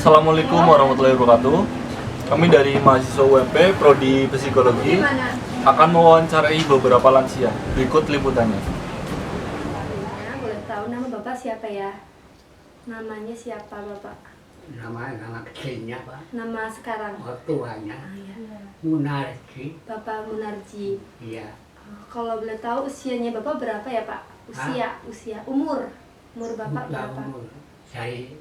Assalamualaikum warahmatullahi wabarakatuh. Kami dari mahasiswa UMP Prodi Psikologi akan mewawancarai beberapa lansia. Berikut liputannya. Boleh tahu nama Bapak siapa ya? Namanya siapa Bapak? Nama kecilnya Pak. Nama sekarang? Oh, tuanya. Iya. Munarji. Bapak Munarji. Iya. Kalau boleh tahu usianya Bapak berapa ya Pak? Usia, umur Bapak berapa? Umur. Saya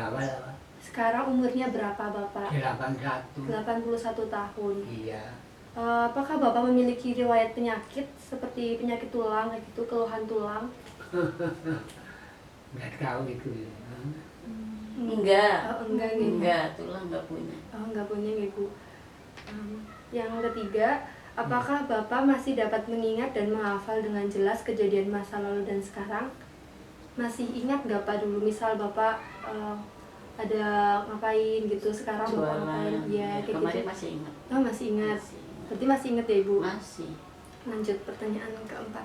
awal Pak. Sekarang umurnya berapa Bapak? 81. 81 tahun. Iya. Apakah Bapak memiliki riwayat penyakit seperti penyakit tulang, kayak gitu, keluhan tulang? Nggak tahu itu. Enggak, Tulang nggak punya. enggak punya Ibu. Yang ketiga, apakah Bapak masih dapat mengingat dan menghafal dengan jelas kejadian masa lalu dan sekarang? Masih ingat nggak Pak dulu, misal Bapak ada ngapain gitu, sekarang Bapak ngapain? Ya, kayak Kemarin gitu. masih ingat. Oh, masih ingat. Berarti masih ingat ya Ibu? Masih. Lanjut pertanyaan keempat.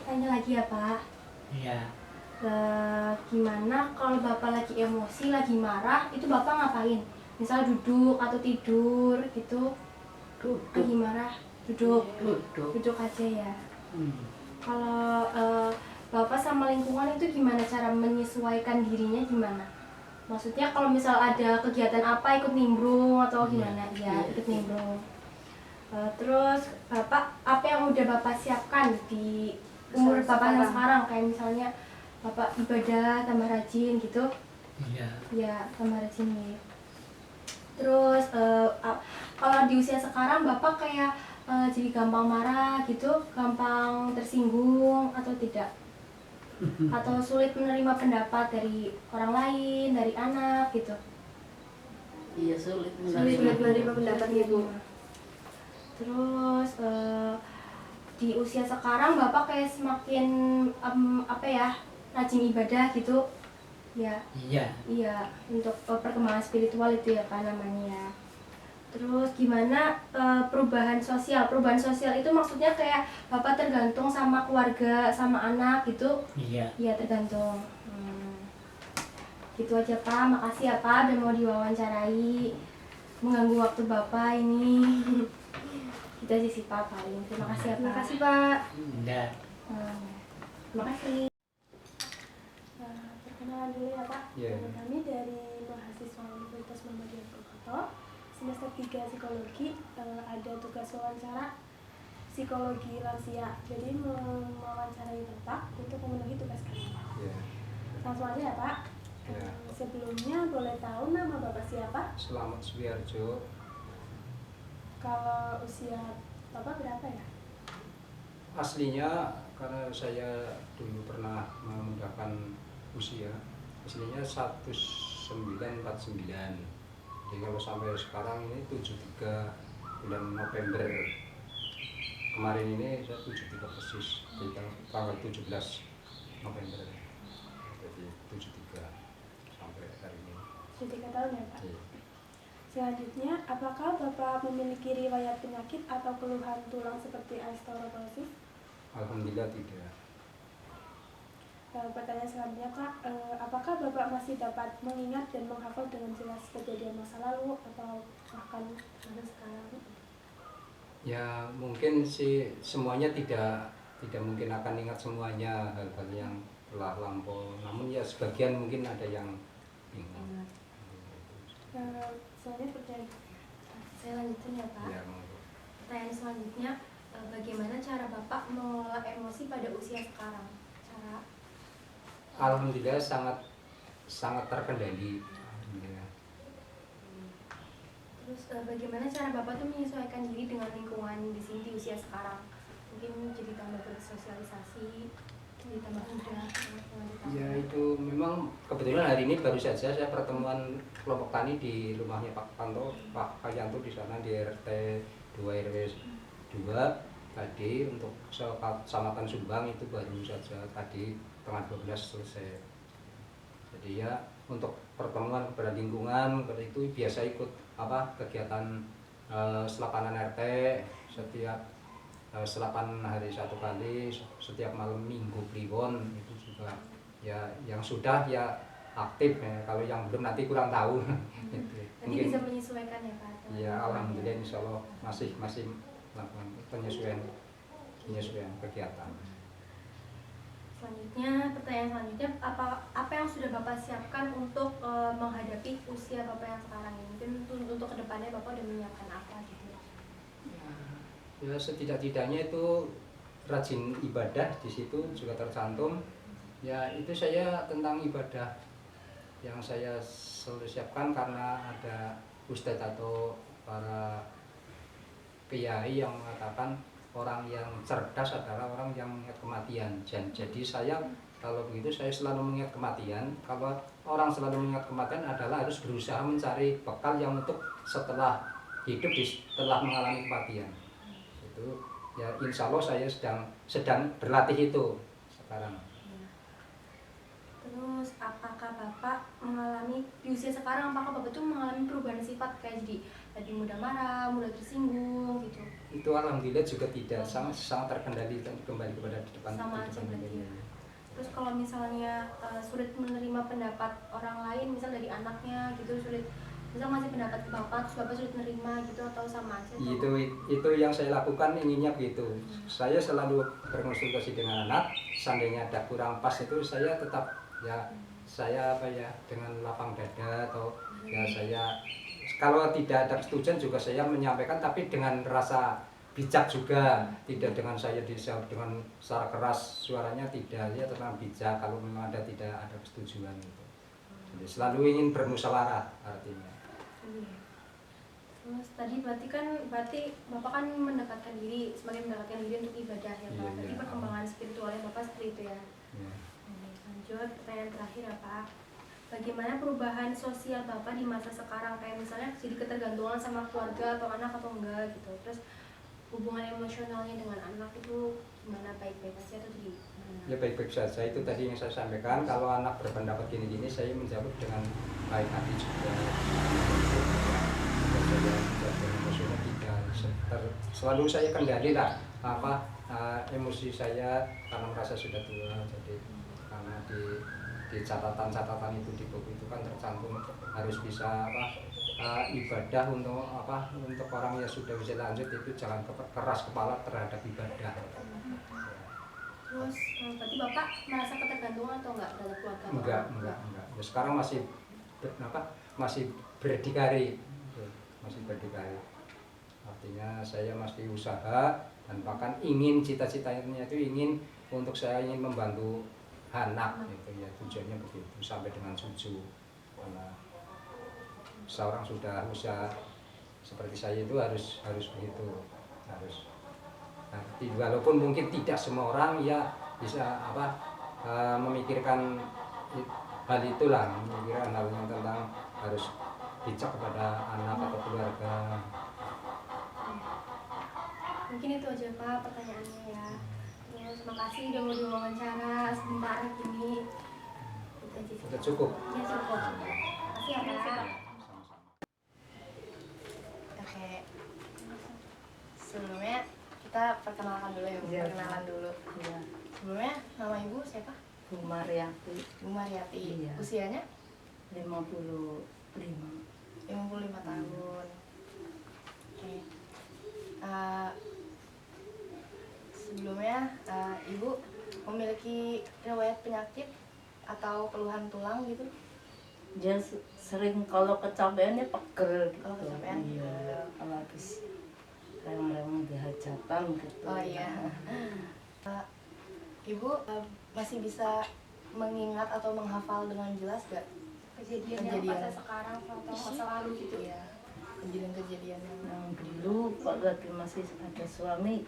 Tanya lagi ya Pak. Iya. Gimana kalau Bapak lagi emosi, lagi marah, itu Bapak ngapain? Misal duduk atau tidur gitu? Lagi marah, duduk aja ya. Kalau Bapak sama lingkungan itu gimana cara menyesuaikan dirinya, gimana? Maksudnya kalau misal ada kegiatan apa ikut nimbrung atau gimana? Ya, ikut nimbrung. Terus Bapak, apa yang udah Bapak siapkan di umur Bapak yang sekarang? Kayak misalnya Bapak ibadah tambah rajin gitu? Iya. Ya, tambah rajin nih. Terus kalau di usia sekarang Bapak kayak jadi gampang marah gitu, gampang tersinggung atau tidak? Atau sulit menerima pendapat dari orang lain, dari anak gitu? Iya, sulit Menerima pendapat Ibu. Terus di usia sekarang Bapak kayak semakin rajin ibadah gitu ya? Iya, untuk perkembangan spiritual itu ya Pak namanya ya. Terus gimana perubahan sosial itu maksudnya kayak Bapak tergantung sama keluarga, sama anak gitu? Iya, tergantung. Gitu aja Pak, makasih ya Pak udah mau diwawancarai, mengganggu waktu Bapak ini. Itu aja sih Pak paling. Terima kasih ya Pak. Terima kasih Pak. Enggak. Terima kasih. Perkenalan dulu ya Pak. Kami dari mahasiswa Universitas Muhammadiyah Purwokerto, semester 3 psikologi, ada tugas wawancara psikologi lansia. Jadi mewawancarai Bapak untuk memenuhi tugas kami. Langsung aja ya Pak. Sebelumnya boleh tahu nama Bapak siapa? Selamat Subiarjo. Kalau usia Bapak berapa ya? Aslinya karena saya dulu pernah memudahkan usia, aslinya 1949. Jadi kalau sampai sekarang ini 73 bulan November. Kemarin ini saya 73 persis, jadi tanggal 17 November. Jadi 73 sampai hari ini. 73 tahun ya Pak? Iya. Selanjutnya, apakah Bapak memiliki riwayat penyakit atau keluhan tulang seperti osteoporosis? Alhamdulillah tidak. Pertanyaan selanjutnya Pak, apakah Bapak masih dapat mengingat dan menghafal dengan jelas kejadian masa lalu atau bahkan sampai sekarang? Ya mungkin sih semuanya tidak mungkin akan ingat semuanya hal-hal yang telah lampau. Namun ya sebagian mungkin ada yang ingat. Selanjutnya saya lanjutin ya Pak. Ya, Pertanyaan selanjutnya, bagaimana cara Bapak mengelola emosi pada usia sekarang? Alhamdulillah sangat terkendali. Alhamdulillah. Terus bagaimana cara Bapak tuh menyesuaikan diri dengan lingkungan di sini di usia sekarang? Mungkin jadi tambah bersosialisasi, jadi tambah mudah. Ya itu memang kebetulan hari ini baru saja saya pertemuan kelompok tani di rumahnya Pak Yanto di sana di RT 2 RW 2 tadi untuk Kecamatan Sumbang itu baru saja tadi tengah 12 selesai. Jadi ya untuk pertemuan kepada lingkungan itu biasa ikut kegiatan selapanan RT setiap selapan hari satu kali, setiap malam minggu kliwon itu juga ya yang sudah ya aktif ya. Kalau yang belum nanti kurang tahu. Gitu. Nanti bisa menyesuaikan ya Pak? Ya alhamdulillah insya Allah masih melakukan penyesuaian kegiatan. Selanjutnya, pertanyaan selanjutnya, apa yang sudah Bapak siapkan untuk menghadapi usia Bapak yang sekarang ini? Mungkin untuk kedepannya Bapak udah menyiapkan apa gitu? Ya setidak-tidaknya itu rajin ibadah, di situ juga tercantum. Ya itu saya tentang ibadah yang saya selalu siapkan karena ada ustadz atau para kiai yang mengatakan orang yang cerdas adalah orang yang mengingat kematian. Jadi saya kalau begitu saya selalu mengingat kematian. Kalau orang selalu mengingat kematian adalah harus berusaha mencari bekal yang untuk setelah hidup, setelah mengalami kematian. Itu ya insya Allah saya sedang berlatih itu sekarang. Terus apakah Bapak mengalami di usia sekarang, apakah Bapak tuh mengalami perubahan sifat kayak jadi lebih mudah marah, mudah tersinggung gitu? Itu alhamdulillah juga tidak, sangat terkendali dan kembali kepada di depan. Sama aja berarti. Terus kalau misalnya sulit menerima pendapat orang lain, misal dari anaknya gitu, sulit misal ngasih pendapat ke Bapak, terus Bapak sulit menerima gitu atau sama aja? Itu yang saya lakukan, inginnya begitu. Saya selalu berkonsultasi dengan anak, seandainya ada kurang pas itu saya tetap saya dengan lapang dada atau saya kalau tidak ada kesetujuan juga saya menyampaikan, tapi dengan rasa bijak juga, tidak dengan saya dengan secara keras suaranya, tidak, ya tenang bijak kalau memang tidak ada kesetujuan gitu. Jadi selalu ingin bermusyawarah artinya. Terus tadi berarti Bapak kan mendekatkan diri, semakin mendekatkan diri untuk ibadah ya Pak. Berarti perkembangan spiritualnya Bapak seperti itu ya. Lanjut, pertanyaan terakhir ya Pak. Bagaimana perubahan sosial Bapak di masa sekarang, kayak misalnya jadi ketergantungan sama keluarga atau anak atau enggak gitu. Terus hubungan emosionalnya dengan anak itu gimana, baik-baik saja atau gimana? Ya baik-baik saja, itu tadi yang saya sampaikan. Kalau anak berpendapat gini-gini saya menjawab dengan baik hati juga. Saya emosional tidak selalu saya kendali lah emosi saya karena merasa sudah tua. Jadi karena di catatan itu di buku itu kan tercantum harus bisa ibadah untuk orang yang sudah bisa lanjut itu jangan keras kepala terhadap ibadah. Terus berarti Bapak merasa ketergantungan atau enggak terhadap keluarga? Enggak. Ya, sekarang masih berdikari. Artinya saya masih usaha dan bahkan ingin cita-citanya itu untuk saya ingin membantu anak gitu ya, tujuannya begitu sampai dengan cucu. Karena seorang sudah usia seperti saya itu harus begitu, walaupun mungkin tidak semua orang ya bisa memikirkan hal itulah, memikirkan hal yang tentang harus bijak kepada anak atau keluarga. Mungkin itu aja Pak pertanyaannya ya. Terus makasih udah mau diwawancara sebentar ini. Itu aja. Sudah cukup. Ya cukup. Makasih ya Pak. Oke. Sebelumnya kita perkenalkan dulu ya. Perkenalan dulu. Iya. Sebelumnya nama Ibu siapa? Bu Mariati. Bu Mariati. Iya. Usianya 55. 55 tahun. Oke. Sebelumnya Ibu memiliki riwayat penyakit atau keluhan tulang gitu? Dia sering kalau kecapeannya pegel gitu. Kalau kecapean? Iya. Kalau habis rewang-rewang di hajatan gitu. Oh iya. Ibu masih bisa mengingat atau menghafal dengan jelas gak kejadian masa sekarang atau masa lalu gitu ya? Kejadian-kejadian yang dulu waktu masih ada suami,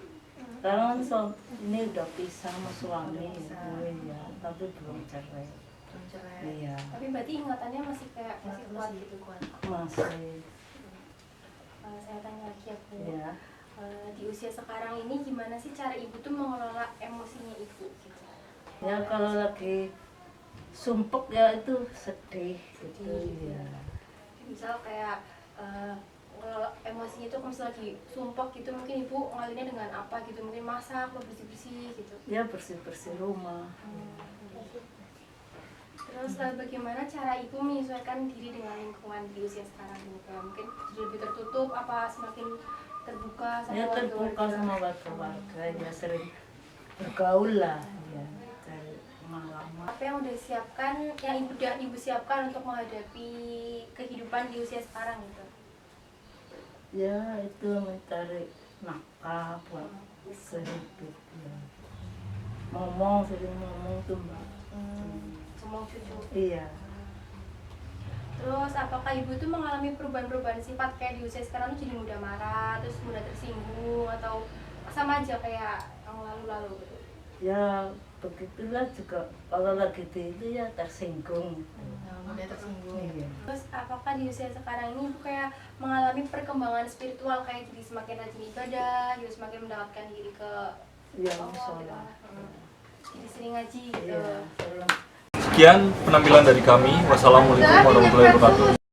sekarang kan ini udah pisah sama suami ya, tapi belum cerai. Iya. Tapi berarti ingatannya masih kuat gitu kuat. Masih. Saya tanya lagi ya Bu. Iya. Di usia sekarang ini gimana sih cara Ibu tuh mengelola emosinya Ibu gitu? Ya kalau lagi sumpek ya itu sedih gitu ya. Misal kayak kalau emosinya itu kalau misalnya lagi sumpah gitu, mungkin Ibu ngalinya dengan apa gitu, mungkin masak atau bersih-bersih gitu. Ya bersih-bersih rumah. Terus Terus bagaimana cara ibu menyesuaikan diri dengan lingkungan di usia sekarang ini? Kayak mungkin sudah lebih tertutup apa semakin terbuka sama Ya terbuka sama warga-warga, ya sering bergaul lah, ya cari pengalaman. Apa yang udah siapkan, yang ibu siapkan untuk menghadapi kehidupan di usia sekarang gitu? Ya itu mencari nafkah buat sehidup ya. Sering ngomong tuh mbak. Ngomong cucu. Iya. Terus apakah ibu tuh mengalami perubahan-perubahan sifat kayak di usia sekarang tuh jadi mudah marah, terus mudah tersinggung atau sama aja kayak yang lalu-lalu gitu? Ya begitulah juga kalau lagi itu ya tersinggung. Mudah tersinggung. Iya. Terus apakah di usia sekarang ini ibu kayak mengalami perkembangan spiritual kayak jadi semakin rajin ibadah, jadi semakin mendekatkan diri ke Ya Allah, sholat. jadi sering ngaji gitu. Iya. Sekian penampilan dari kami. Wassalamualaikum warahmatullahi wabarakatuh.